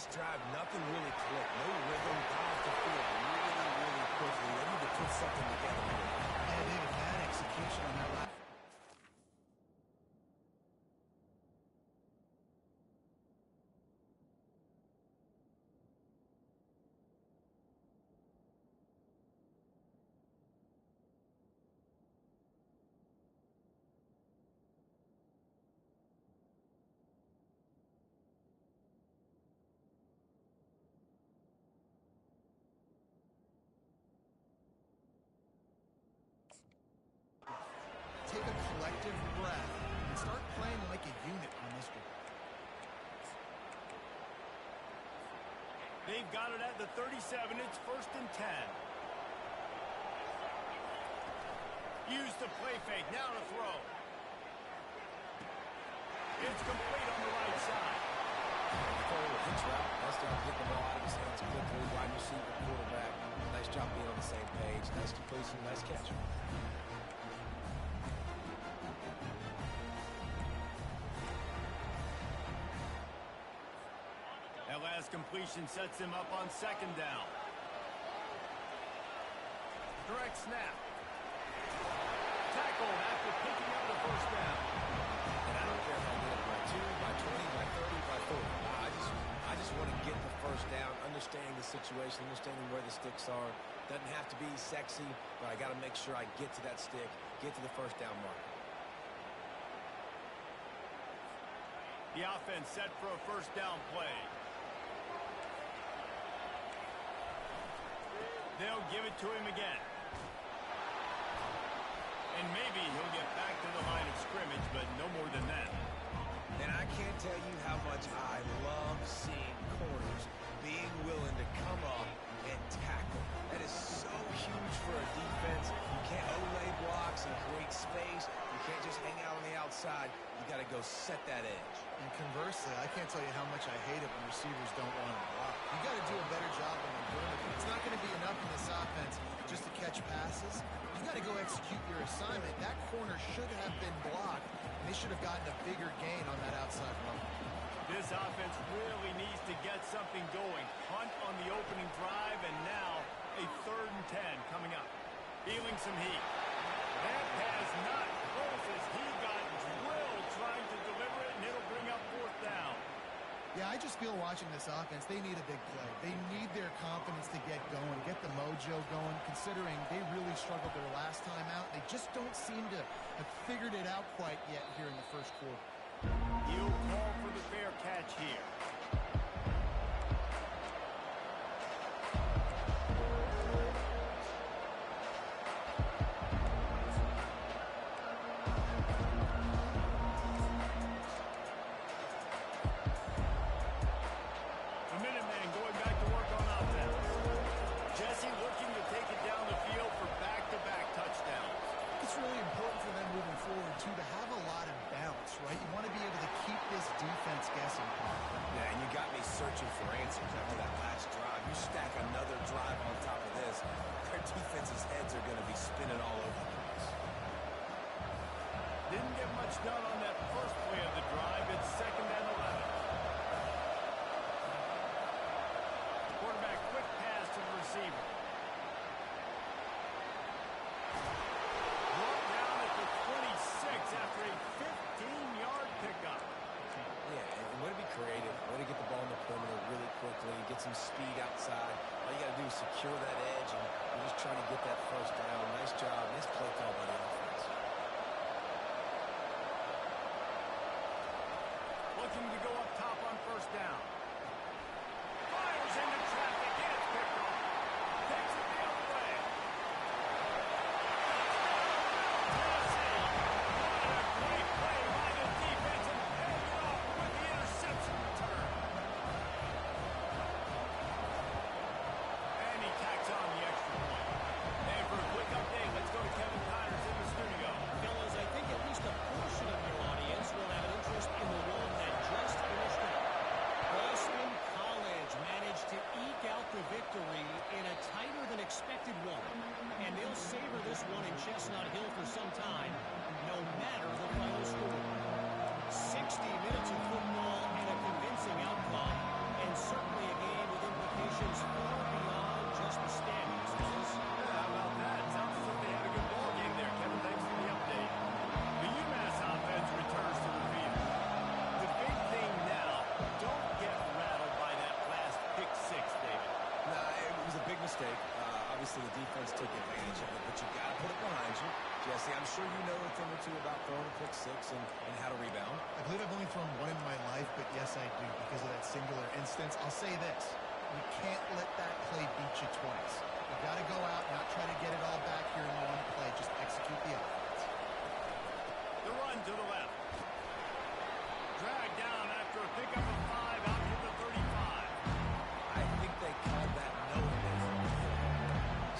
last drive, nothing really clicked. No rhythm, got off the field really quickly. They need to put something together here. Yeah, David, bad execution on that last. Take a collective breath and start playing like a unit on this one. They've got it at the 37. It's 1st and 10. Use the play fake. Now to throw. It's complete on the right side. Hitch route. Nice job getting the ball out of his hands quickly. Wide receiver, quarterback. Nice job being on the same page. Nice completion, nice catch. That last completion sets him up on 2nd down. Direct snap. Tackled after picking up the 1st down. And I don't care if I get it by 2, by 20, by 30, by 40. I just want to get the 1st down, understanding the situation, understanding where the sticks are. Doesn't have to be sexy, but I got to make sure I get to that stick, get to the 1st down mark. The offense set for a 1st down play. They'll give it to him again. And maybe he'll get back to the line of scrimmage, but no more than that. And I can't tell you how much I love seeing corners being willing to come up and tackle. That is so huge for a defense. You can't overlay blocks and create space. You can't just hang out on the outside. You got to go set that edge. And conversely, I can't tell you how much I hate it when receivers don't want to block. You got to do a better job when they're doing it. It's not going to be enough in this offense just to catch passes. You got to go execute your assignment. That corner should have been blocked, and they should have gotten a bigger gain on that outside run. This offense really needs to get something going. Punt on the opening drive, and now a 3rd and 10 coming up. Feeling some heat. That pass not close as he got drilled trying to deliver it, and it'll bring up 4th down. Yeah, I just feel watching this offense, they need a big play. They need their confidence to get going, get the mojo going, considering they really struggled their last time out. They just don't seem to have figured it out quite yet here in the 1st quarter. He'll call for the fair catch here. The Minutemen going back to work on offense. Jesse looking to take it down the field for back-to-back touchdowns. It's really important for them moving forward, too, to have a lot of balance, right? You want to be able to keep this defense guessing. Yeah, and you got me searching for answers after that last drive. You stack another drive on top of this, their defense's heads are going to be spinning all over the place. Didn't get much done on that first play of the drive. It's 2nd and 11. Quarterback quick pass to the receiver. After a 15-yard pickup. Yeah, and way to be creative, way to get the ball in the perimeter really quickly, get some speed outside. All you got to do is secure that edge, and you're just trying to get that 1st down. Nice job. Nice play call by the offense. Looking to go up top on 1st down. Fires into traffic, and it's picked off. Takes it the other way. Great play by the defense and paying it off with the interception return. And he tacks on the extra point. And for a quick update, let's go to Kevin Connors in the studio. took advantage of it, but you got to put it behind you. Jesse, I'm sure you know a thing or two about throwing a quick six and how to rebound. I believe I've only thrown one in my life, but yes, I do because of that singular instance. I'll say this. You can't let that play beat you twice. You got to go out, not try to get it all back here in one play. Just execute the offense. The run to the left. Dragged down after a pickup of 5 out to the 35. I think they called that knowing they were on the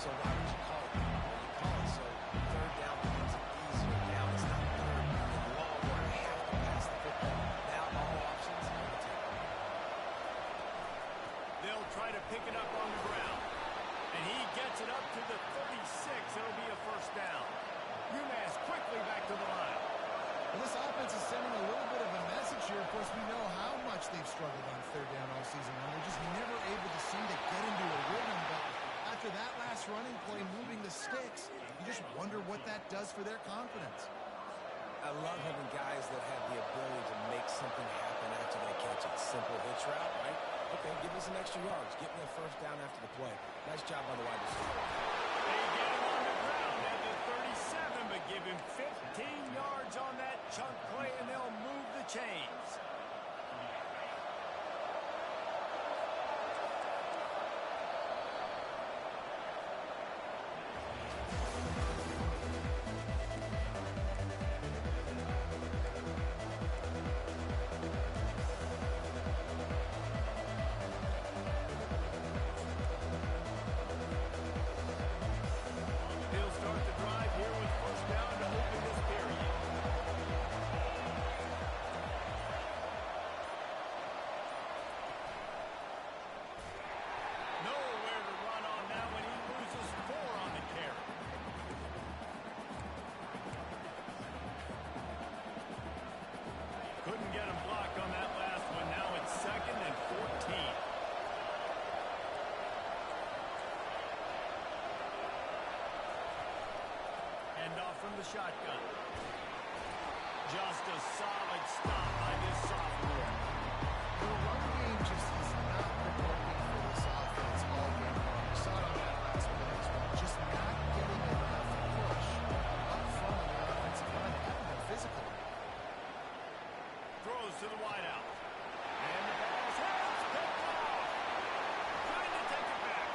So why would you call it that? Well, you call it so third down becomes easier. Now it's not third and long where I have to pass the football. Now all options are on the table. They'll try to pick it up on the ground. And he gets it up to the 36. It'll be a first down. Umass quickly back to the line. Well, this offense is sending a little bit of a message here. Of course, we know how much they've struggled on third down all season long. They're just never able to seem to get into a rhythm. But after that last running play, moving the sticks, you just wonder what that does for their confidence. I love having guys that have the ability to make something happen after they catch it. Simple hitch route, right? Okay, give me some extra yards. Get me a first down after the play. Nice job by the wide receiver. They get him on the ground at the 37, but give him 15 yards on that chunk play, and they'll move the chains. He'll start the drive here with first down to open this period. Nowhere to run on that when he loses 4 on the carry. Couldn't get him blocked on that last one. Now it's 2nd and 14. Hand off from the shotgun. Just a solid stop by this sophomore. The run game just has not been working for this offense all game long. We saw it on that last play as well. Just not getting enough push up front on the offensive line. They haven't been physical. Throws to the wideout. And the ball's hands picked off. Trying to take it back.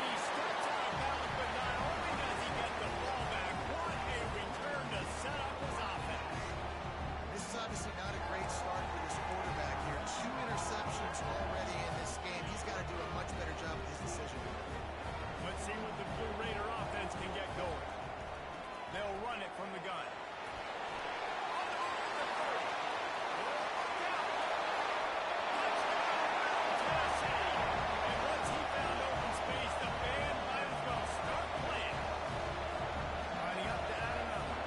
He steps out of bounds, but not only does he get the ball back, what a return to set up his offense. This is obviously not a great start for this quarterback here. 2 interceptions already in this game. He's got to do a much better job with his decision. Let's see what the Blue Raider offense can get going. They'll run it from the gun. On the move to the 30. Look out. Touchdown, Tennessee. And once he found open space, the band might as well start playing. Lining up to add another.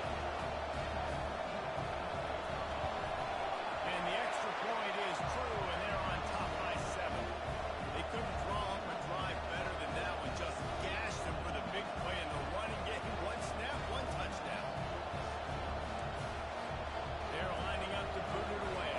And the extra point is true, and they're on top by 7. They couldn't draw up a drive better than that one. Just gashed them for the big play in the run and getting 1 snap, 1 touchdown. They're lining up to put it away.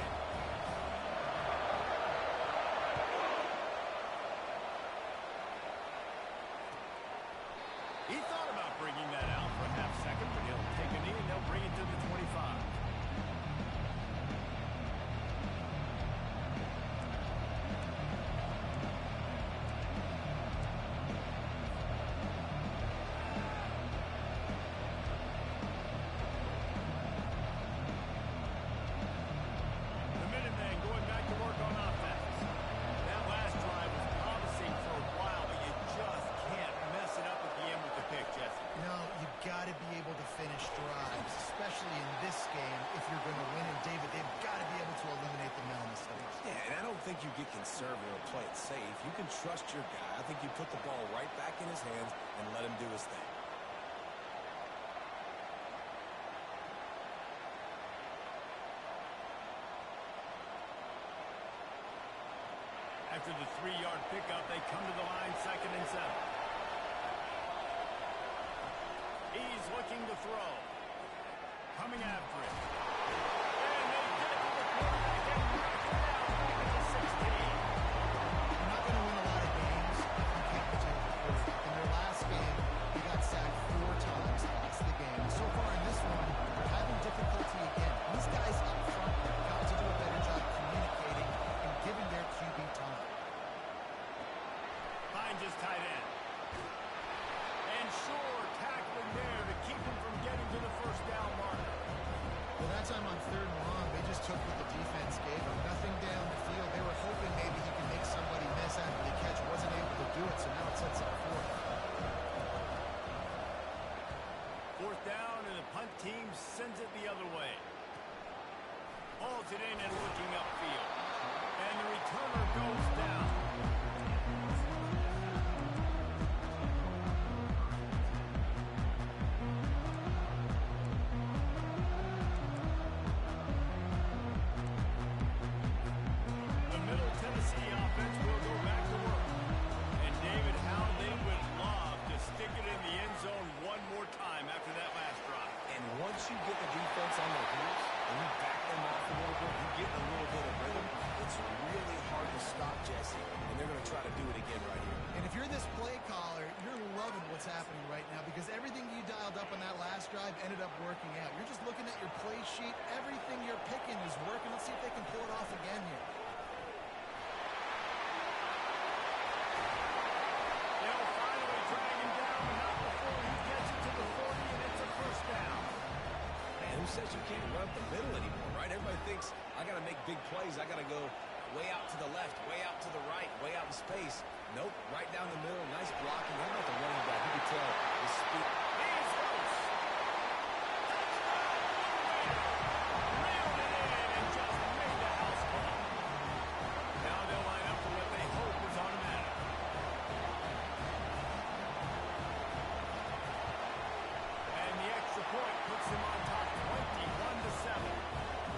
He thought about bringing that out for a half second, but he'll take a knee and they'll bring it to the 25. The Minutemen going back to work on offense. That last drive was promising for a while, but you just can't mess it up at the end with the pick, Jesse. No, you've got to be able to finish drives, especially in this game if you're going to win. And David, they've got to be able to eliminate the mental mistakes. Yeah, and I don't think you get conservative or play it safe. You can trust your guy. I think you put the ball right back in his hands and let him do his thing. After the 3-yard pickup, they come to the line 2nd and 7. He's looking to throw. Coming after it. And they get to the quarterback and knock it down back at the 16. You're not going to win a lot of games if you can't protect the quarterback. And they're it in and looking upfield. And the returner goes down. The Middle Tennessee offense will go back to work. And David, how they would love to stick it in the end zone one more time after that last drive. And once you get the defense on their heels and you back them off a little bit, you get a little bit of rhythm, it's really hard to stop, Jesse. And they're going to try to do it again right here. And if you're this play caller, you're loving what's happening right now because everything you dialed up on that last drive ended up working out. You're just looking at your play sheet. Everything you're picking is working. Let's see if they can pull it off again here. They'll finally drag him down, but not before he gets it to the 40, and it's a first down. Man, who says you can't run up the middle anymore, right? Everybody thinks I got to make big plays. I got to go way out to the left, way out to the right, way out in space. Nope, right down the middle. Nice blocking. How about the running back? You can tell his speed. He's loose. Reeled it in and just made the house call. Now they'll line up for what they hope was automatic. And the extra point puts them on top 21-7.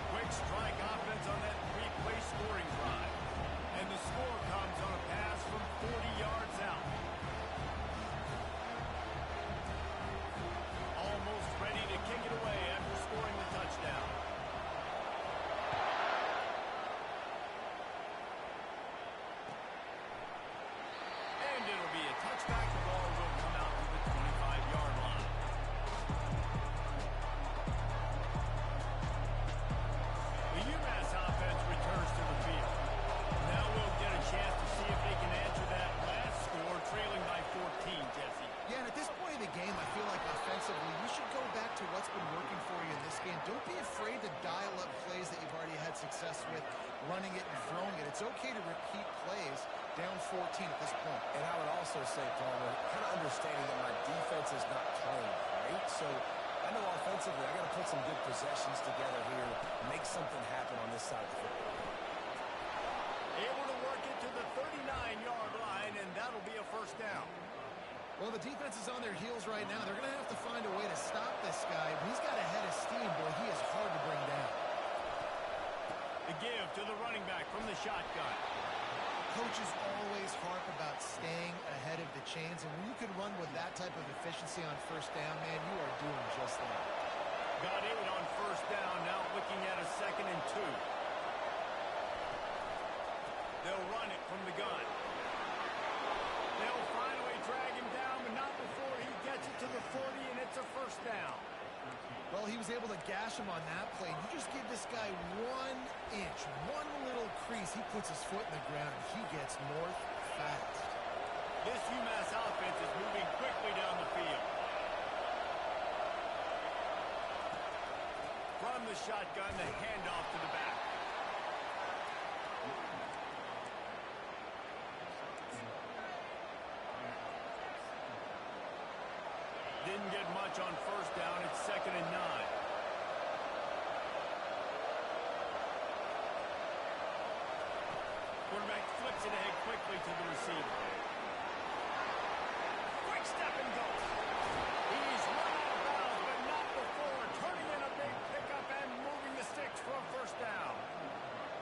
Quick strike offense on that three-play scoring drive. And the score comes on a pass from 40 yards out. Almost ready to kick it away after scoring the touchdown. And it'll be a touchback. The ball will come out to the 25-yard line. The Umass offense returns to the field. Now we'll get a chance to see if they can answer that last score, trailing by 14, Jesse. Yeah, and at this point in the game, I feel like offensively, you should go back to what's been working for you in this game. Don't be afraid to dial up plays that you've already had success with, running it and throwing it. It's okay to repeat plays down 14 at this point. And I would also say, Palmer, kind of understanding that my defense is not playing, right? So I know offensively I got to put some good possessions together here, make something happen on this side of the football. Able to work it to the 39-yard line, and that'll be a first down. Well, the defense is on their heels right now. They're going to have to find a way to stop this guy. He's got a head of steam, boy. He is hard to bring down. The give to the running back from the shotgun. Coaches always harp about staying ahead of the chains, and when you can run with that type of efficiency on first down, man, you are doing just that. Got 8 on first down, now looking at a 2nd and 2. They'll run it from the gun. They'll finally drag him down, but not before he gets it to the 40, and it's a first down. Well, he was able to gash him on that play. You just give this guy 1 inch, one little crease. He puts his foot in the ground, and he gets north fast. This UMass offense is moving quickly down the field. From the shotgun, the handoff to the back. Didn't get much on first down. It's 2nd and 9. Quarterback flips it ahead quickly to the receiver. Quick step and go. He's run out of bounds, but not before turning in a big pickup and moving the sticks for a first down.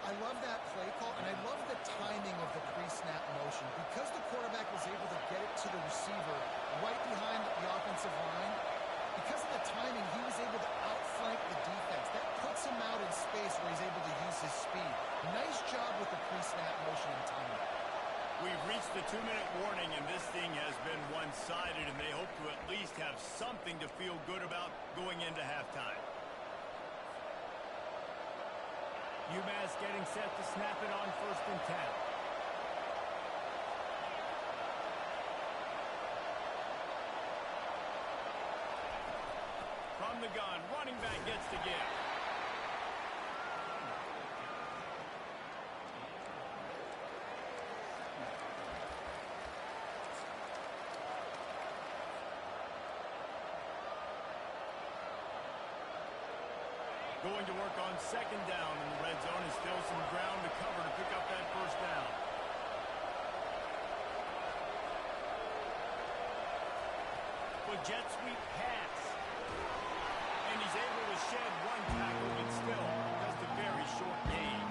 I love that play call, and I love the timing of the pre-snap motion. Because the quarterback was able to get it to the receiver right behind the offensive line, because of the timing, he was able to outflank the defense. That puts him out in space where he's able to use his speed. Nice job with the pre-snap motion and timing. We've reached the 2-minute warning, and this thing has been one-sided, and they hope to at least have something to feel good about going into halftime. Umass getting set to snap it on 1st and 10. From the gun, running back gets the give. Going to work on 2nd down in the red zone. jet sweep pass. And he's able to shed one tackle, but still just a very short gain.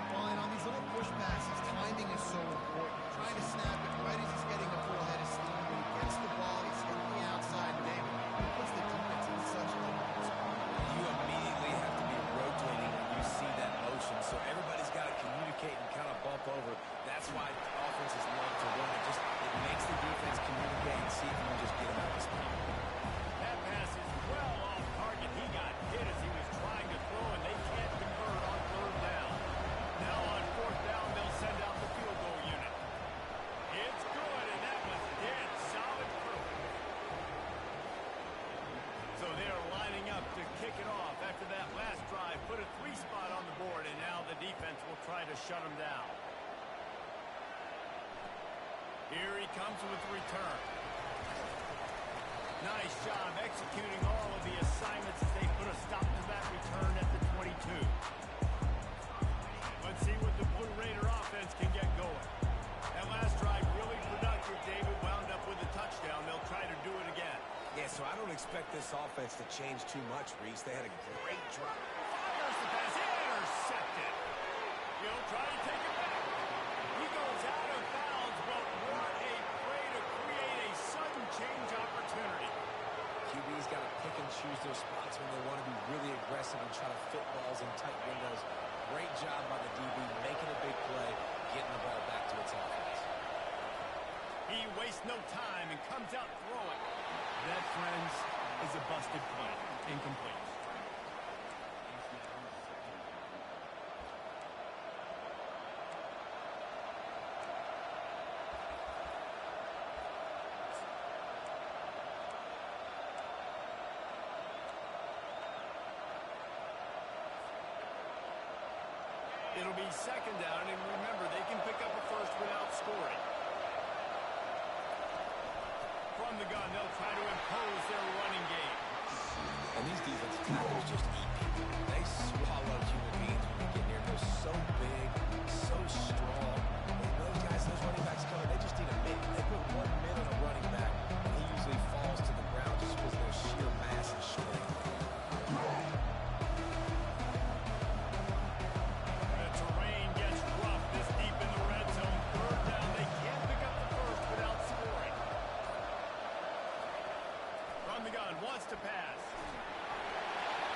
Well, and on these little push passes, timing is so important. Trying to snap it right as he's getting a full head of steam. When he gets the ball, he's hitting the outside, and David, it puts the defense in such a difficult spot. You immediately have to be rotating when you see that motion, so everybody's got to communicate and kind of bump over. That's why offenses love to run it. It makes the defense communicate and see if you can just get them out of speed. That pass is well off target. He got hit as he was trying to throw, and they can't convert on third down. Now on fourth down, they'll send out the field goal unit. It's good, and that was dead solid proof. So they're lining up to kick it off after that last drive. Put a 3-spot on the board, and now the defense will try to shut them down. Here he comes with the return. Nice job executing all of the assignments as they put a stop to that return at the 22. Let's see what the Blue Raider offense can get going. That last drive really productive. David wound up with a touchdown. They'll try to do it again. Yeah, so I don't expect this offense to change too much, Reese. They had a great drop. Fires the pass. Intercepted. He'll try to take it back. He goes out of bounds, but what a play to create a sudden change opportunity. QB's got to pick and choose their spots when they want to be really aggressive and try to fit balls in tight windows. Great job by the DB, making a big play, getting the ball back to its offense. He wastes no time and comes out throwing. That, friends, is a busted play. Incomplete. It'll be second down, and remember, they can pick up a first without scoring. From the gun, they'll try to impose their running game. And these defensive tackles just eat people. They swallow human beings when they get near. They're so big, so strong. And those guys, those running backs coming, they just need a mid. They put 1 mid on a running back, and he usually falls to the ground just because of their sheer mass and strength. Wants to pass.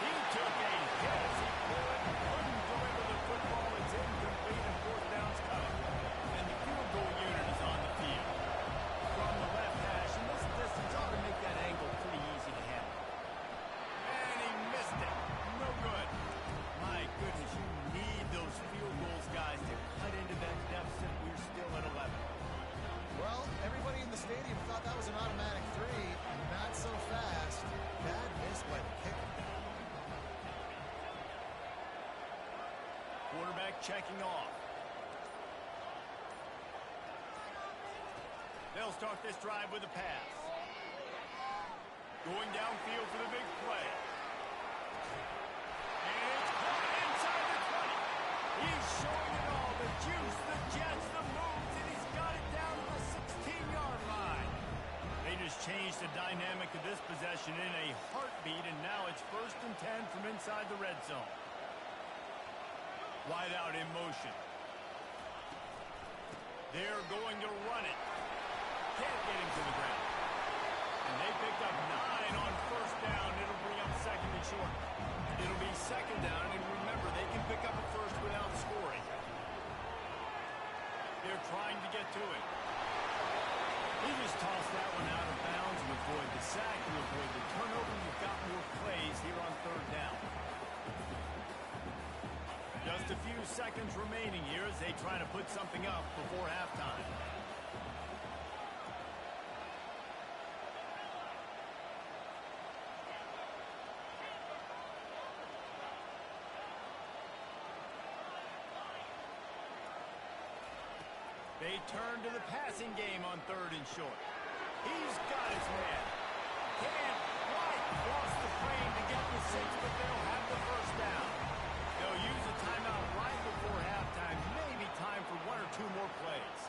He took a hit as he couldn't deliver the football. It's incomplete and fourth down's coming. And the field goal unit is on the field. From the left hash, and this distance ought to make that angle pretty easy to handle. And he missed it. No good. My goodness, you need those field goals, guys, to cut into that deficit. We're still at 11. Well, everybody in the stadium thought that was an automatic 3. Not so fast. Bad miss by the kicker. Quarterback checking off. They'll start this drive with a pass. Going downfield for the big play. And it's caught inside the 20. He's showing it all. The juice, the jets, the moves, and he's got it down to the 16-yard line. They just changed the dynamic of this possession in a heartbeat, and now it's 1st and 10 from inside the red zone. Wide out in motion. They're going to run it. Can't get him to the ground. And they picked up 9 on first down. It'll bring up second and short. It'll be second down, and remember, they can pick up a first without scoring. They're trying to get to it. He just tossed that one out of bounds to avoid the sack, to avoid the turnover. You've got more plays here on third down. Just a few seconds remaining here as they try to put something up before halftime. They turn to the passing game on third and short. He's got his man. Can't quite cross the plane to get the 6, but they'll have the first down. They'll use a timeout right before halftime. Maybe time for 1 or 2 more plays.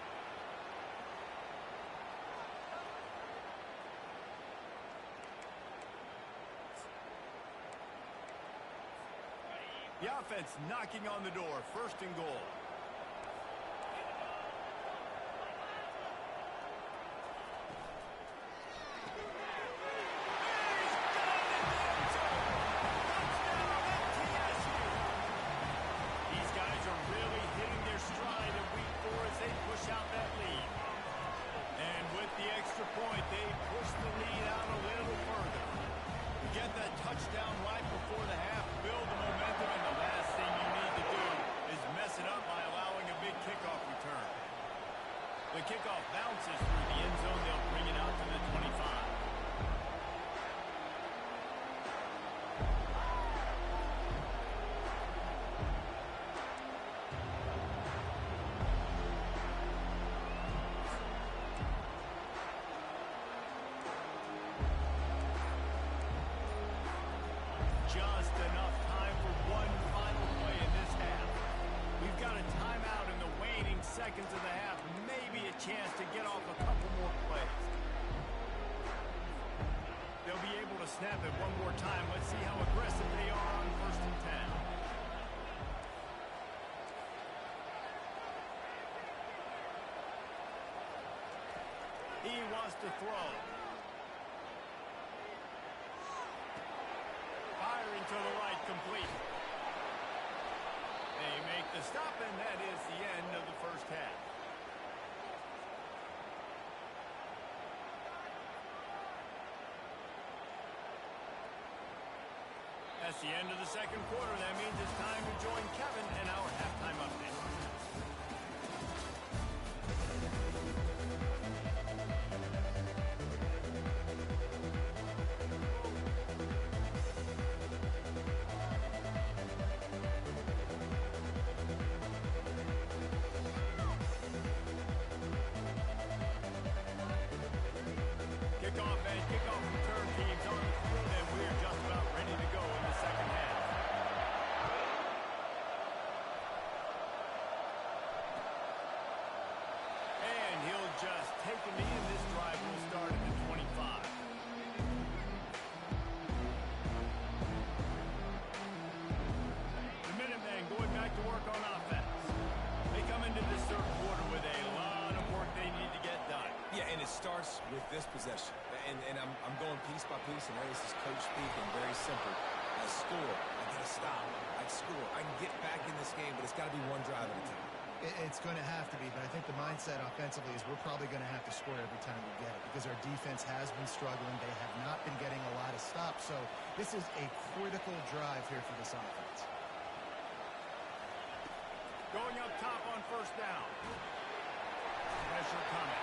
The offense knocking on the door. First and goal. These guys are really hitting their stride in week 4 as they push out that lead. And with the extra point, they push the lead out a little further. Get that touchdown right before the half, build the momentum, and the last thing you need to do is mess it up by allowing a big kickoff return. The kickoff bounces through the end zone. They'll bring it out to the 25. Just enough time for one final play in this half. We've got a timeout in the waning seconds of the half. Maybe a chance to get off a couple more plays. They'll be able to snap it one more time. Let's see how aggressive they are on 1st and 10. He wants to throw. Firing to the right, complete. They make the stop, and that is the end of the first half. That's the end of the second quarter. That means it's time to join Kevin in our halftime update. Kickoff return teams on the field, and we're just about ready to go in the second half. And he'll just take a knee, and this drive will start at the 25. The Minutemen going back to work on offense. They come into this third quarter with a lot of work they need to get done. Yeah, and it starts with this possession. And I'm going piece by piece, and this is coach speaking, very simple. I score. I got to stop. I score. I can get back in this game, but it's got to be one drive at a time. It's going to have to be, but I think the mindset offensively is we're probably going to have to score every time we get it because our defense has been struggling. They have not been getting a lot of stops, so this is a critical drive here for this offense. Going up top on 1st down. Pressure coming.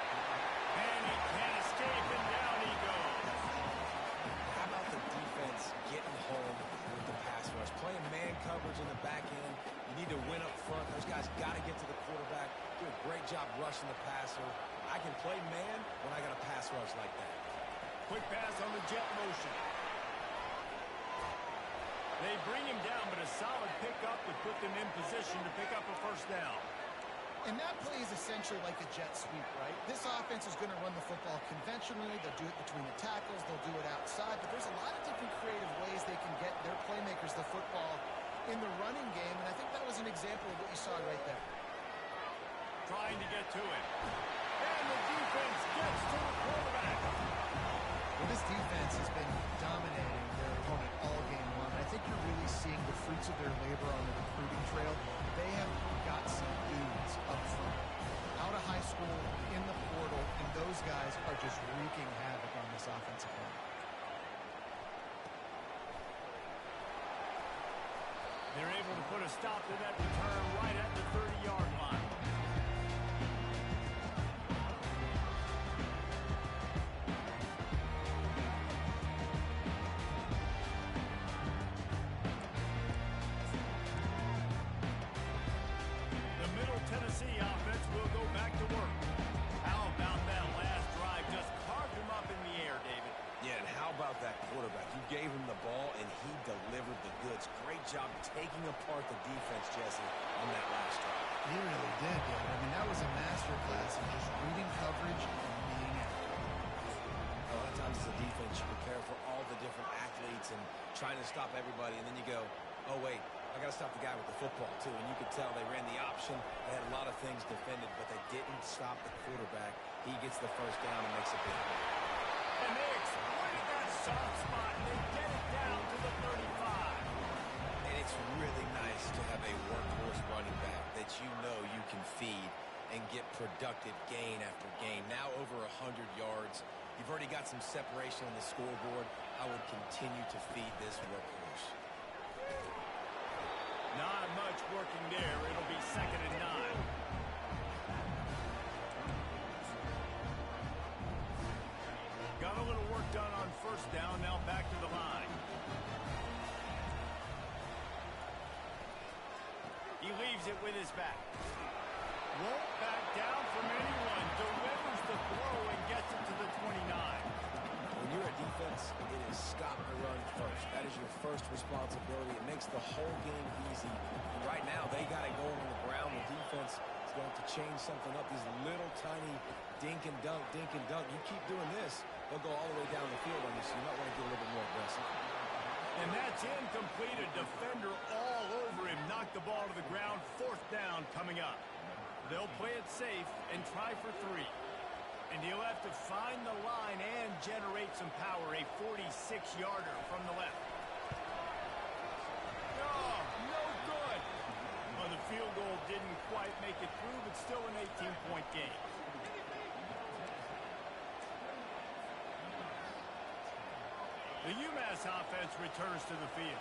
And he can't escape, and down he goes. How about the defense getting home with the pass rush? Playing man coverage in the back end. You need to win up front. Those guys got to get to the quarterback. Do a great job rushing the passer. I can play man when I got a pass rush like that. Quick pass on the jet motion. They bring him down, but a solid pickup to put them in position to pick up a 1st down. And that play is essentially like a jet sweep, right? This offense is going to run the football conventionally. They'll do it between the tackles. They'll do it outside. But there's a lot of different creative ways they can get their playmakers the football in the running game. And I think that was an example of what you saw right there. Trying to get to it. And the defense gets to the quarterback. Well, this defense has been dominating their opponent all game long. I think you're really seeing the fruits of their labor on the recruiting trail. They have got some dudes up front, out of high school, in the portal, and those guys are just wreaking havoc on this offensive line. They're able to put a stop to that return right at the 30-yard line. Tennessee offense will go back to work. How about that last drive? Just carved him up in the air, David. Yeah, and how about that quarterback? You gave him the ball, and he delivered the goods. Great job taking apart the defense, Jesse, on that last drive. He really did, David. I mean, that was a masterclass in just reading coverage and being accurate. A lot of times as a defense, you prepare for all the different athletes and trying to stop everybody, and then you go, oh, wait, I got to stop the guy with the football, too. And you could tell they ran the option. They had a lot of things defended, but they didn't stop the quarterback. He gets the first down and makes a big play. And they exploited that soft spot, and they get it down to the 35. And it's really nice to have a workhorse running back that you know you can feed and get productive gain after gain. Now over 100 yards. You've already got some separation on the scoreboard. I would continue to feed this workhorse. Not much working there. It'll be 2nd and 9. Got a little work done on first down. Now back to the line. He leaves it with his back. Won't back down from anyone. Delivers the throw and gets it to the 29. When you're a defense, it is stop the run first. That is your first responsibility. It makes the whole game easy. And right now, they got it going on the ground. The defense is going to have to change something up. These little tiny dink and dunk, dink and dunk. You keep doing this, they'll go all the way down the field on you, so you might want to get a little bit more aggressive. And that's incomplete. A defender all over him. Knocked the ball to the ground. 4th down coming up. They'll play it safe and try for 3. And he'll have to find the line and generate some power. A 46-yarder from the left. Oh, no good. Well, the field goal didn't quite make it through, but still an 18-point game. The Umass offense returns to the field.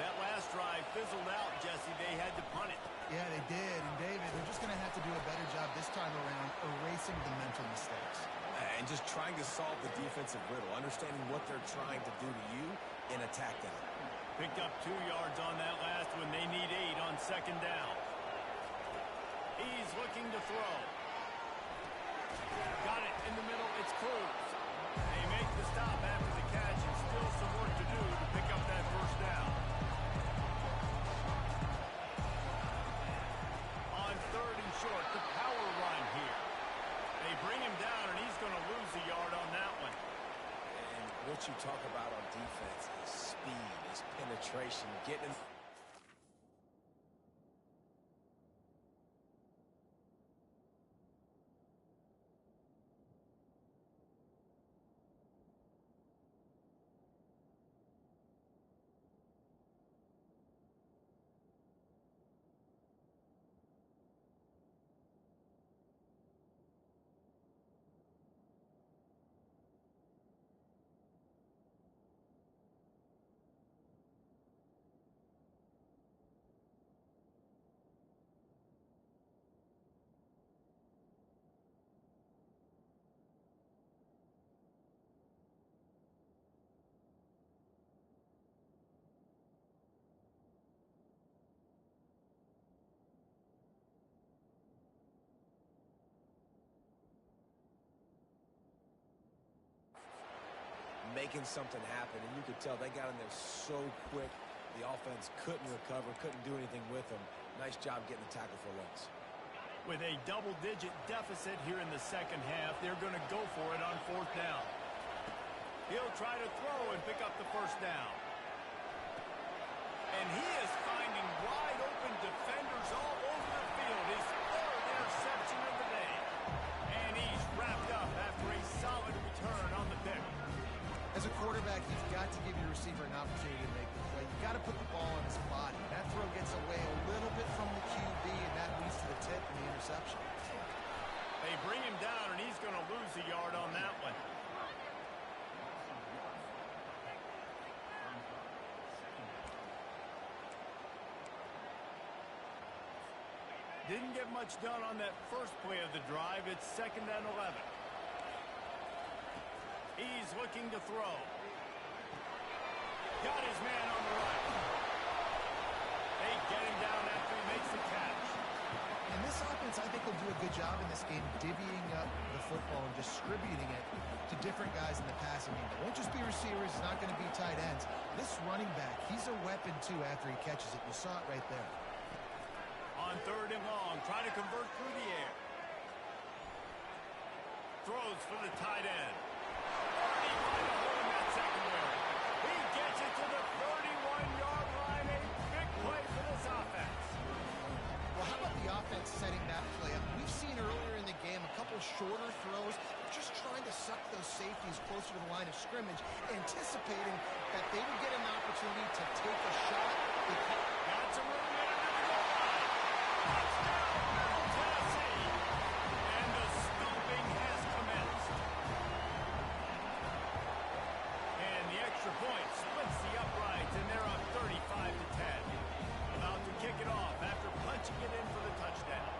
That last drive fizzled out, Jesse. They had to punt it. Yeah, they did. And, David, they're just going to have to do a better job this time around erasing the mental mistakes. And just trying to solve the defensive riddle, understanding what they're trying to do to you and attack that. Picked up 2 yards on that last one. They need 8 on 2nd down. He's looking to throw. Got it in the middle. It's Cruz. They make the stop after the catch, and still some work to do to pick up that first down. On 3rd and short, the power run here. They bring him down, and he's going to lose a yard on that one. And what you talk about on defense is speed, is penetration, getting him. Making something happen, and you could tell they got in there so quick. The offense couldn't recover, couldn't do anything with them. Nice job getting the tackle for loss. With a double-digit deficit here in the 2nd half, they're going to go for it on 4th down. He'll try to throw and pick up the first down. And he is finding wide-open defenders all over the field. His 3rd interception of the day. And he's wrapped up after a solid return on the pick. As a quarterback, you've got to give your receiver an opportunity to make the play. You've got to put the ball on his body. That throw gets away a little bit from the QB, and that leads to the tip and the interception. They bring him down, and he's going to lose a yard on that one. Didn't get much done on that first play of the drive. It's 2nd and 11. He's looking to throw. Got his man on the right. They get him down after he makes the catch. And this offense, I think, will do a good job in this game divvying up the football and distributing it to different guys in the passing game. It won't just be receivers. It's not going to be tight ends. This running back, he's a weapon, too, after he catches it. You saw it right there. On 3rd and long, trying to convert through the air. Throws for the tight end. Already find a hole in that secondary. He gets it to the 31-yard line. A big play this offense. Well, how about the offense setting that play up? We've seen earlier in the game a couple shorter throws, just trying to suck those safeties closer to the line of scrimmage, anticipating that they would get an opportunity to take a shot. Got some room in it to go line. Touchdown, Middle Tennessee. And the stomping has commenced. And the extra point splits the uprights, and they're up 35-10. About to kick it off after punching it in for the touchdown.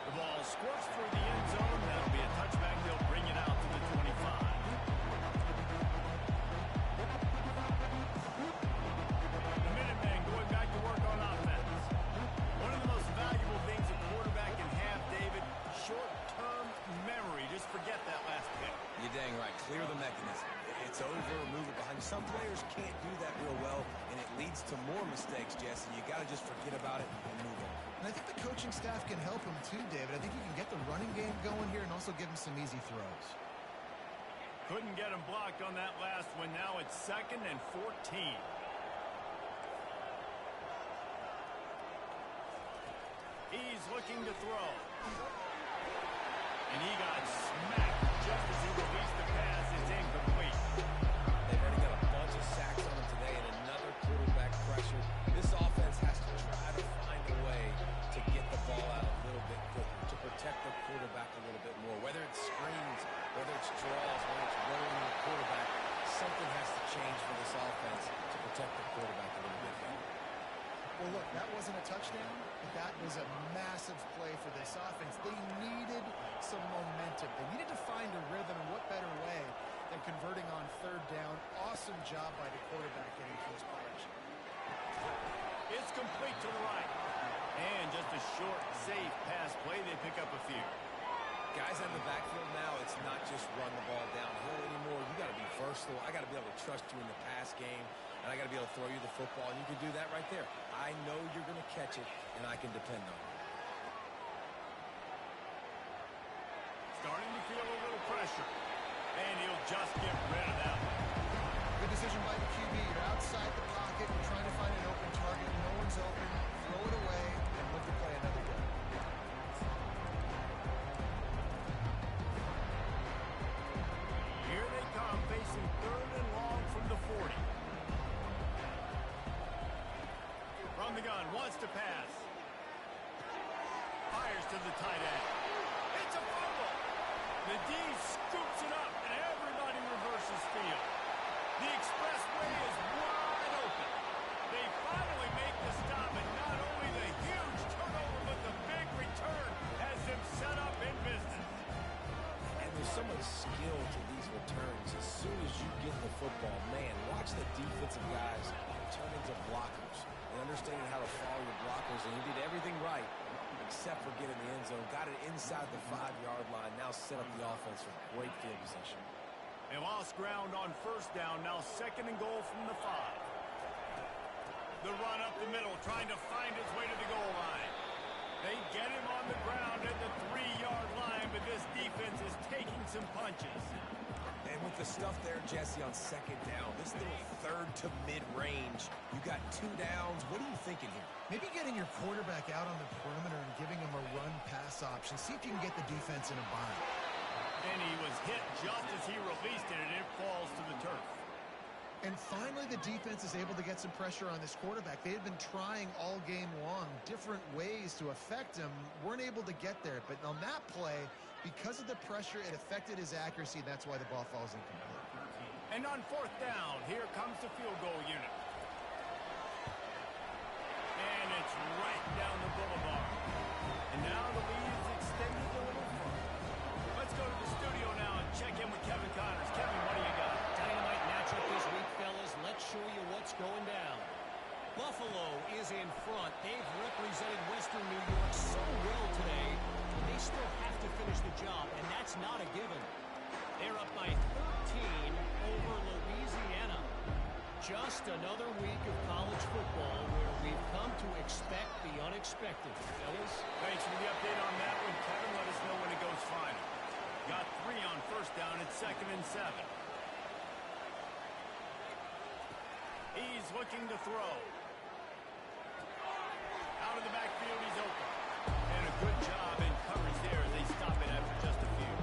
The ball squirts through the end zone. That'll be a touchback. They'll bring it out to the 25. The Minutemen going back to work on offense. One of the most valuable things a quarterback can have, David, short-term memory. Just forget that last pick. You're dang right. Clear the mechanism. It's over, move it behind. Some players can't do that real well, and it leads to more mistakes, Jesse. You got to just forget about it and move on. And I think the coaching staff can help him too, David. I think you can get the running game going here and also give him some easy throws. Couldn't get him blocked on that last one. Now it's 2nd and 14. He's looking to throw. And he got smacked just as he released the pass. It's incomplete. They've already got a bunch of sacks on them today and another quarterback pressure. This offense has to try to find a way to get the ball out a little bit quicker, to protect the quarterback a little bit more. Whether it's screens, whether it's draws, whether it's rolling the quarterback, something has to change for this offense to protect the quarterback a little bit better. Well, look, that wasn't a touchdown, but that was a massive play for this offense. They needed some momentum. They needed to find a rhythm, and what better way than converting on 3rd down. Awesome job by the quarterback getting to his progression. It's complete to the right. And just a short, safe pass play. They pick up a few. Guys on the backfield now, it's not just run the ball downhill anymore. You got to be versatile. I got to be able to trust you in the pass game, and I got to be able to throw you the football, and you can do that right there. I know you're going to catch it, and I can depend on it. Starting to feel a little pressure. And he'll just get rid of that one. Good decision by the QB. You're outside the pocket. You're trying to find an open target. No one's open. Throw it away and look to play another game. Here they come, facing 3rd and long from the 40. From the gun, wants to pass. Fires to the tight end. It's a fumble. The D scoops it up, and everybody reverses field. The expressway is wide open. They finally make the stop, and not only the huge turnover, but the big return has them set up in business. And there's so much skill to these returns. As soon as you get the football, man, watch the defensive guys turn into blockers. And understanding how to follow your blockers, and he did everything right except for getting the end zone. Got it inside the 5-yard line. Now set up the offense for great field position. They lost ground on 1st down. Now 2nd and goal from the 5. The run up the middle, trying to find his way to the goal line. They get him on the ground at the 3-yard line, but this defense is taking some punches. And with the stuff there, Jesse, on 2nd down, this little 3rd to mid-range, you got 2 downs. What are you thinking here? Maybe getting your quarterback out on the perimeter and giving him a run-pass option. See if you can get the defense in a bind. And he was hit just as he released it, and it falls to the turf. And finally, the defense is able to get some pressure on this quarterback. They had been trying all game long different ways to affect him. Weren't able to get there. But on that play, because of the pressure, it affected his accuracy. That's why the ball falls incomplete. And on 4th down, here comes the field goal unit. And it's right down the boulevard. And now the lead is extended a little further. Let's go to the studio now and check in with Kevin Connors. Kevin, what do you got? Dynamite matchup this week, fellas. Let's show you what's going down. Buffalo is in front. They've represented Western New York so well today, but they still have to finish the job, and that's not a given. They're up by 13 over Louisiana. Just another week of college football where we've come to expect the unexpected. Fellas? Thanks for the update on that one, Kevin. Let us know when it goes final. Got 3 on 1st down. It's 2nd and 7. He's looking to throw. Out of the backfield, he's open. And a good job in coverage there as they stop it after just a few.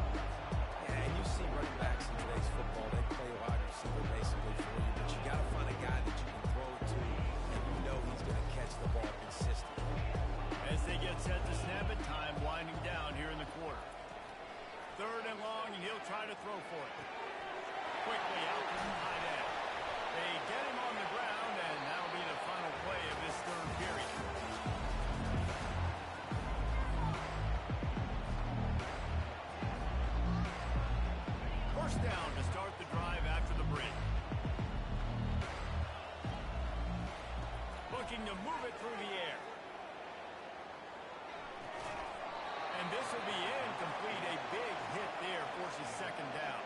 Yeah, and you see running backs in today's football, they play wide receiver basically for you, but you got to find a guy that you can throw it to, and you know he's going to catch the ball consistently. As they get set to snap it, time winding down here in the quarter. Third and long, and he'll try to throw for it. Quickly out to the tight end. They get him on the ground, and that'll be the final play of this third period. First down to start the drive after the break. Looking to move it through the air. And this will be incomplete. A big hit there forces second down.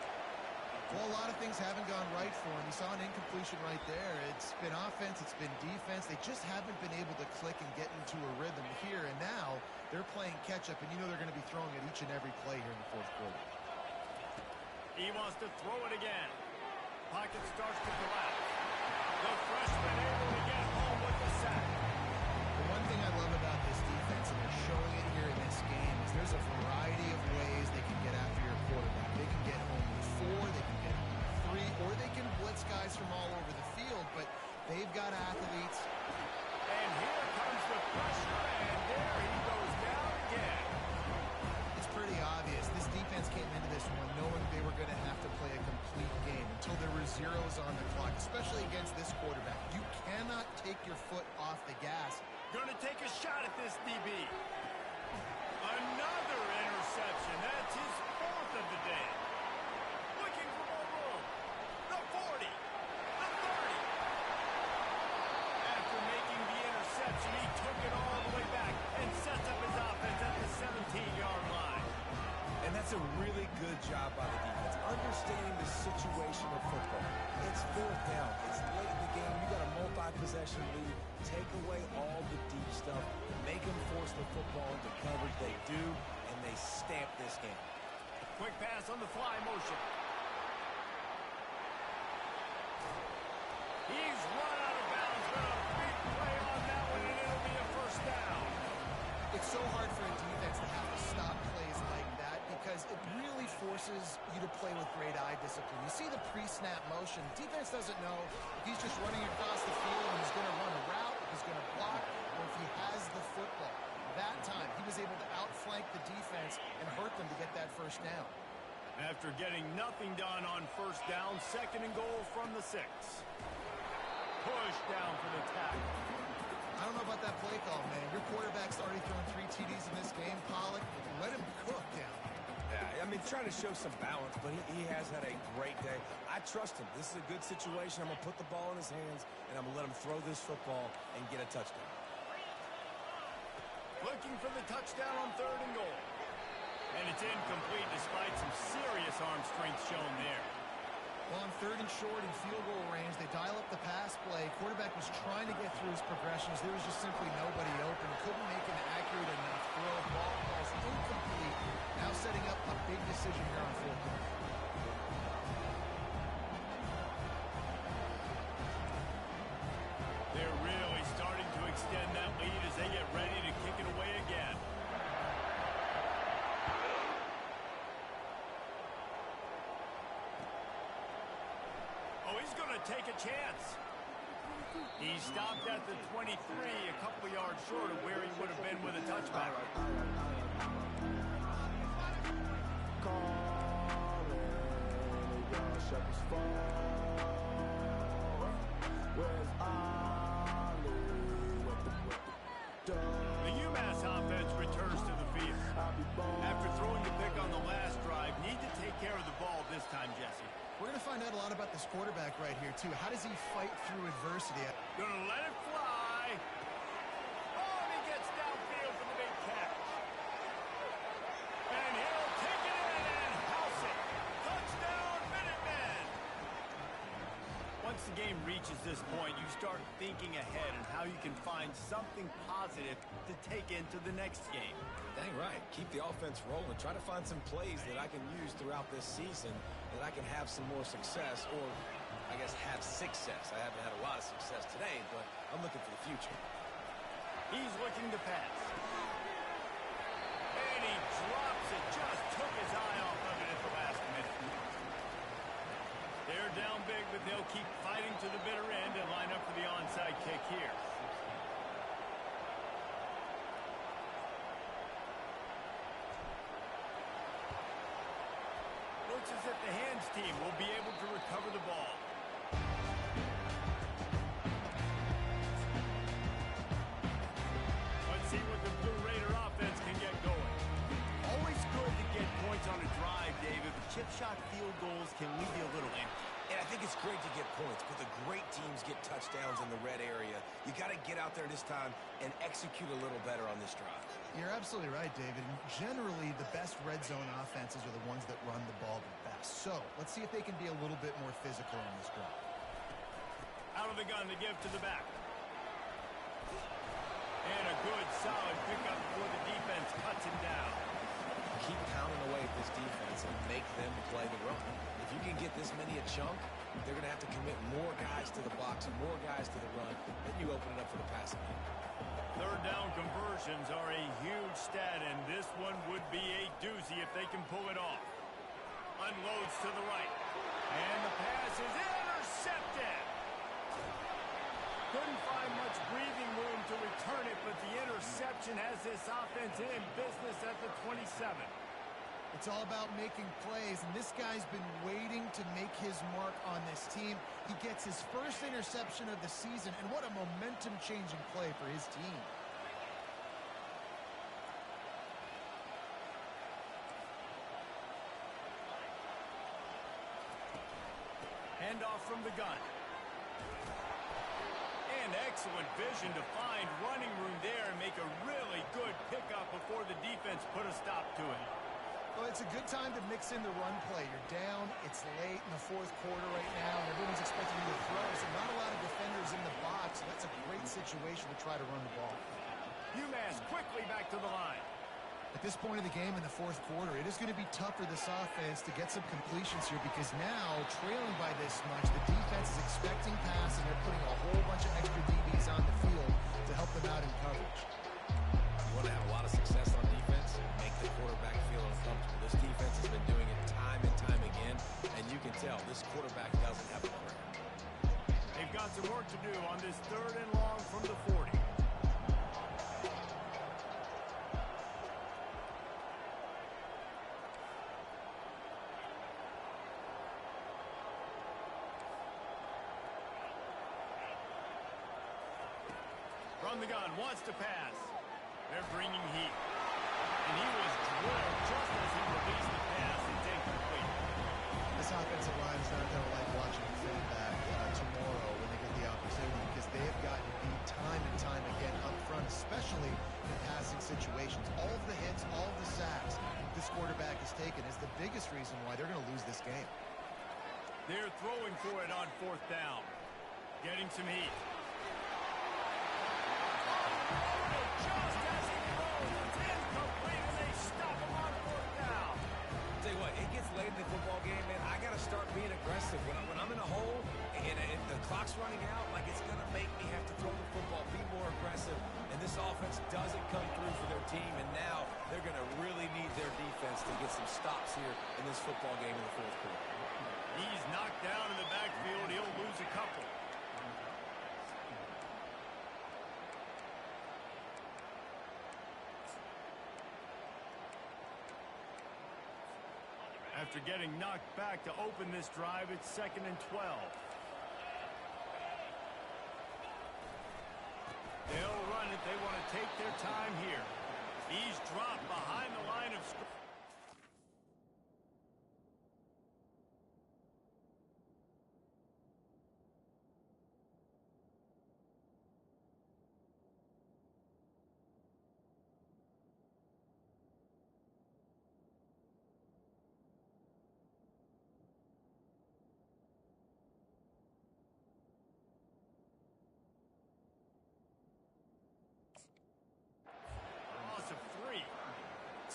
Well, a lot of things haven't gone right for him. He saw an incompletion right there. It's been offense, it's been defense. They just haven't been able to click and get into a rhythm here. And now they're playing catch-up, and you know they're going to be throwing it each and every play here in the fourth quarter. He wants to throw it again. Pocket starts to collapse. The freshman able to get home with the sack. The one thing I love about this defense, and they're showing it here in this game, is there's a variety of ways they can get after your quarterback. They can get home with 4, they can get home with 3, or they can blitz guys from all over the field, but they've got athletes. And here comes the pressure, and there he goes down again. It's pretty obvious. This defense came into this one knowing they were going to have to play a complete game until there were zeros on the clock, especially against this quarterback. You cannot take your foot off the gas. Going to take a shot at this DB. Another interception. That's his 4th of the day. Looking for more room. The 40. The 30. After making the interception, he took it all the way back and sets up his offense at the 17-yard line. And that's a really good job by the defense, understanding the situation of football. It's 4th down. It's late in the game. You got a multi-possession lead. Take away all the deep stuff. Make them force the football into coverage. They do, and they stamp this game. Quick pass on the fly motion. He's run out of bounds, but a big play on that one, and it'll be a first down. It's so hard for a defense to have to stop plays like that because it really forces you to play with great eye discipline. You see the pre-snap motion. Defense doesn't know if he's just running across the field and he's going to run a route, if he's going to block, or if he has the football. That time, he was able to outflank the defense and hurt them to get that first down. After getting nothing done on first down, 2nd and goal from the 6. Push down for the tackle. I don't know about that play call, man. Your quarterback's already thrown 3 TDs in this game, Pollock. Let him cook down. Yeah, I mean, trying to show some balance, but he has had a great day. I trust him. This is a good situation. I'm going to put the ball in his hands, and I'm going to let him throw this football and get a touchdown. Looking for the touchdown on 3rd and goal. And it's incomplete despite some serious arm strength shown there. Well, on 3rd and short in field goal range, they dial up the pass play. Quarterback was trying to get through his progressions. There was just simply nobody open. Couldn't make an accurate enough throw. Ball falls incomplete. Now setting up a big decision here on 4th down. They're really starting to extend that lead as they get ready to kick it away again. Oh, he's going to take a chance. He stopped at the 23, a couple yards short of where he would have been with a touchback. The Umass offense returns to the field. After throwing the pick on the last drive, need to take care of the ball this time, Jesse. We're going to find out a lot about this quarterback right here, too. How does he fight through adversity? Gonna let it fly. Oh, and he gets downfield for the big catch. And he'll take it in and house it. Touchdown, Minutemen! Once the game reaches this point, you start thinking ahead and how you can find something positive to take into the next game. Dang right. Keep the offense rolling. Try to find some plays that I can use throughout this season that I can have some more success or I guess, have success. I haven't had a lot of success today, but I'm looking for the future. He's looking to pass. And he drops it. Just took his eye off of it at the last minute. They're down big, but they'll keep fighting to the bitter end and line up for the onside kick here. Looks as if the hands team will be able to recover the ball. Let's see what the Blue Raider offense can get going. Always good to get points on a drive, David, but chip shot field goals can leave you a little empty. And I think it's great to get points, but the great teams get touchdowns in the red area. You got to get out there this time and execute a little better on this drive. You're absolutely right, David. Generally, the best red zone offenses are the ones that run the ball the best. So let's see if they can be a little bit more physical on this drive. Out of the gun to give to the back. And a good, solid pickup before the defense cuts him down. Keep pounding away at this defense and make them play the run. If you can get this many a chunk, they're going to have to commit more guys to the box and more guys to the run. Then you open it up for the passing game. Third down conversions are a huge stat, and this one would be a doozy if they can pull it off. Unloads to the right. And the pass is intercepted. Couldn't find much breathing room to return it, but the interception has this offense in business at the 27. It's all about making plays, and this guy's been waiting to make his mark on this team. He gets his first interception of the season, and what a momentum-changing play for his team. Handoff from the gun. And excellent vision to find running room there and make a really good pickup before the defense put a stop to it. Well, it's a good time to mix in the run play. You're down, it's late in the fourth quarter right now, and everyone's expecting you to throw, so not a lot of defenders in the box. So that's a great situation to try to run the ball. Umass quickly back to the line. At this point of the game in the fourth quarter, it is going to be tough for this offense to get some completions here because now, trailing by this much, the defense is expecting pass, and they're putting a whole bunch of extra DBs on the field to help them out in coverage. You want to have a lot of success on defense, make the quarterback feel uncomfortable. This defense has been doing it time and time again, and you can tell this quarterback doesn't have a prayer. They've got some work to do on this third and long from the 40. From the gun, wants to pass. They're bringing heat. And he was drilled just as he released the pass. It's incomplete. This offensive line is not going to like watching the film back tomorrow when they get the opportunity because they have gotten beat time and time again up front, especially in passing situations. All of the hits, all of the sacks this quarterback has taken is the biggest reason why they're going to lose this game. They're throwing for it on fourth down. Getting some heat. Just as he throws, it's incomplete, and they stop him on fourth down. Tell you what, it gets late in the football game, man. I got to start being aggressive. When I'm in a hole and the clock's running out, like it's going to make me have to throw the football, be more aggressive. And this offense doesn't come through for their team, and now they're going to really need their defense to get some stops here in this football game in the fourth quarter. He's knocked down in the backfield. He'll lose a couple. After getting knocked back to open this drive, it's 2nd and 12. They'll run it. They want to take their time here. He's dropped behind the line of scrimmage.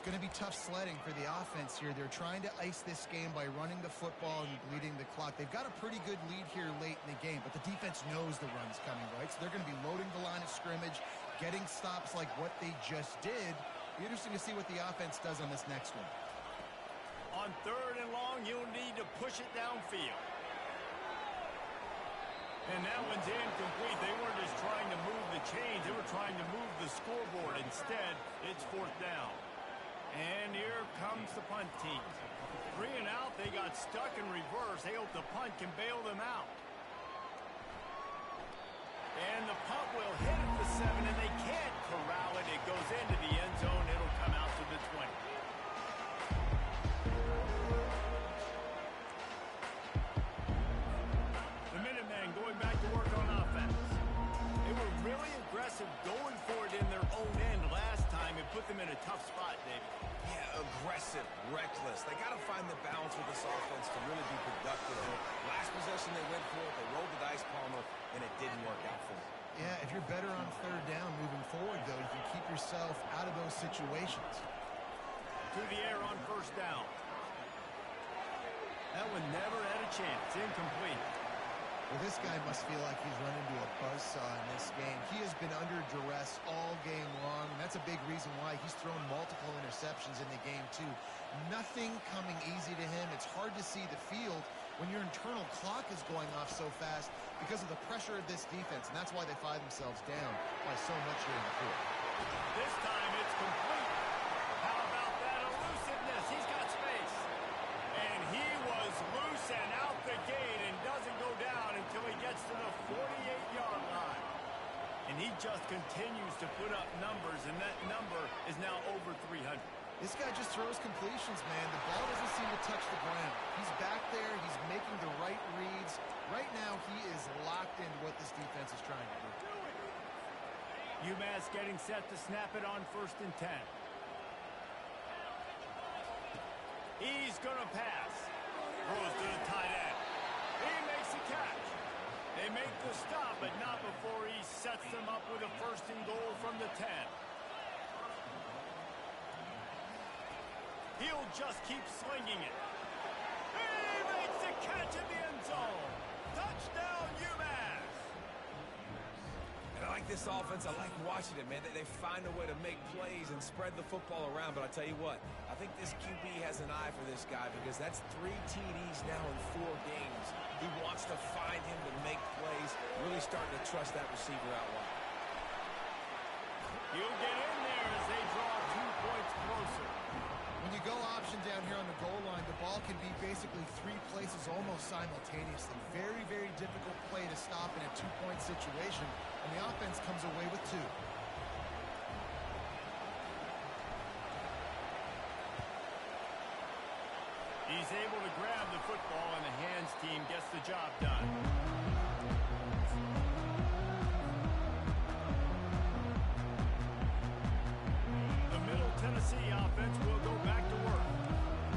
going to be tough sledding for the offense here. They're trying to ice this game by running the football and bleeding the clock. They've got a pretty good lead here late in the game, but the defense knows the run's coming, right? So they're going to be loading the line of scrimmage, getting stops like what they just did. Be interesting to see what the offense does on this next one. On 3rd and long, you'll need to push it downfield. And that one's incomplete. They weren't just trying to move the chains. They were trying to move the scoreboard. Instead, it's 4th down. And here comes the punt team. 3 and out, they got stuck in reverse. They hope the punt can bail them out. And the punt will hit at the 7, and they can't corral it. It goes into the end zone. It'll come out to the 20. The Minutemen going back to work on offense. They were really aggressive going for it in their own end last time. It put them in a tough spot, David. Yeah, aggressive, reckless. They got to find the balance with this offense to really be productive. And last possession they went for it, they rolled the dice, Palmer, and it didn't work out for them. Yeah, if you're better on 3rd down moving forward, though, you can keep yourself out of those situations. To the air on 1st down. That one never had a chance. Incomplete. Well, this guy must feel like he's run into a buzzsaw in this game. He has been under duress all game long, and that's a big reason why he's thrown multiple interceptions in the game, too. Nothing coming easy to him. It's hard to see the field when your internal clock is going off so fast because of the pressure of this defense, and that's why they find themselves down by so much here in the 4th. This time it's complete. How about that elusiveness? He's got space. And he was loose and out the gate and doesn't go down until he gets to the 48-yard line. And he just continues to put up numbers, and that number is now over 300. This guy just throws completions, man. The ball doesn't seem to touch the ground. He's back there. He's making the right reads. Right now, he is locked into what this defense is trying to do. Umass getting set to snap it on 1st and 10. He's going to pass. Throws to the tight end. He makes the catch. They make the stop, but not before he sets them up with a 1st and goal from the 10. He'll just keep slinging it. He makes the catch in the end zone. Touchdown, UMass. And I like this offense. I like watching it, man. They find a way to make plays and spread the football around. But I tell you what, I think this QB has an eye for this guy because that's 3 TDs now in 4 games. He wants to find him to make plays, really starting to trust that receiver out wide. He'll get in there as they draw 2 points closer. When you go option down here on the goal line, the ball can be basically 3 places almost simultaneously. Very, very difficult play to stop in a 2-point situation, and the offense comes away with 2. He's able to grab the football, and the hands team gets the job done. The Middle Tennessee offense will go back to work.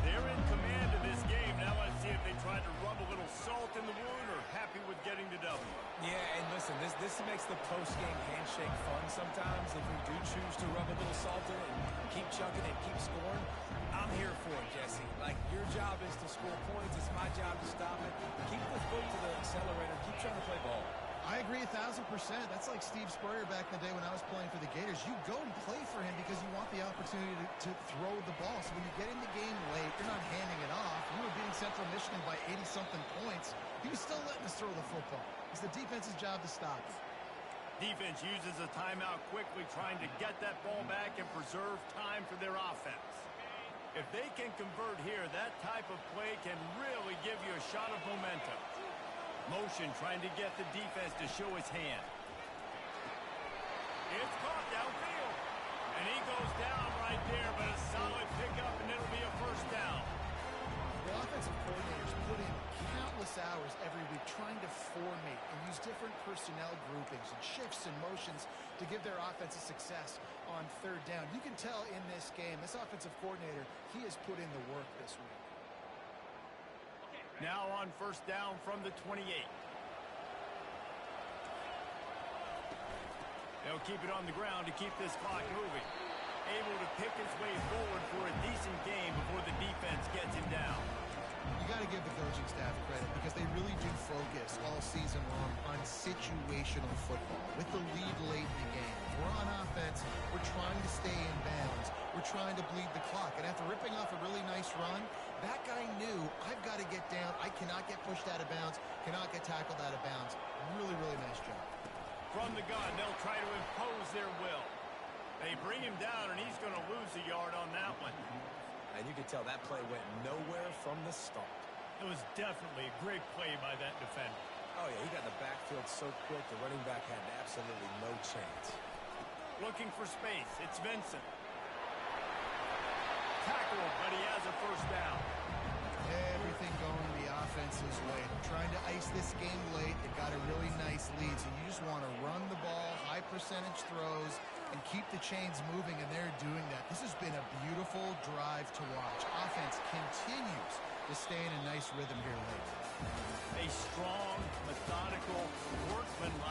They're in command of this game. Now let's see if they try to rub a little salt in the wound or happy with getting the W. Yeah, and listen, this makes the post-game handshake fun sometimes. If you do choose to rub a little salt in and keep chucking and keep scoring, I'm here for it, Jesse. Like, your job is to score points. It's my job to stop it. Keep the foot to the accelerator. Keep trying to play ball. I agree 1,000%. That's like Steve Spurrier back in the day when I was playing for the Gators. You go and play for him because you want the opportunity to throw the ball. So when you get in the game late, you're not handing it off. We were beating Central Michigan by 80-something points. He was still letting us throw the football. It's the defense's job to stop it. Defense uses a timeout quickly, trying to get that ball back and preserve time for their offense. If they can convert here, that type of play can really give you a shot of momentum. Motion trying to get the defense to show his hand. It's caught downfield. And he goes down right there, but a solid pickup, and it'll be a 1st down. The offensive coordinators put in countless hours every week trying to formate and use different personnel groupings and shifts and motions to give their offense a success on 3rd down. You can tell in this game, this offensive coordinator, he has put in the work this week. Now on 1st down from the 28. They'll keep it on the ground to keep this clock moving. able to pick his way forward for a decent game before the defense gets him down. You got to give the coaching staff credit because they really do focus all season long on situational football. With the lead late in the game, if we're on offense, we're trying to stay in bounds. We're trying to bleed the clock. And after ripping off a really nice run, that guy knew, I've got to get down. I cannot get pushed out of bounds, cannot get tackled out of bounds. Really, really nice job. From the gun, they'll try to impose their will. They bring him down, and he's going to lose a yard on that one. And you can tell that play went nowhere from the start. It was definitely a great play by that defender. Oh, yeah, he got in the backfield so quick, the running back had absolutely no chance. Looking for space. It's Vincent. Tackled, but he has a first down. Everything going the offense's way. They're trying to ice this game late. They've got a really nice lead, so you just want to run the ball, high percentage throws, and keep the chains moving, and they're doing that. This has been a beautiful drive to watch. Offense continues to stay in a nice rhythm here late. A strong, methodical, workmanlike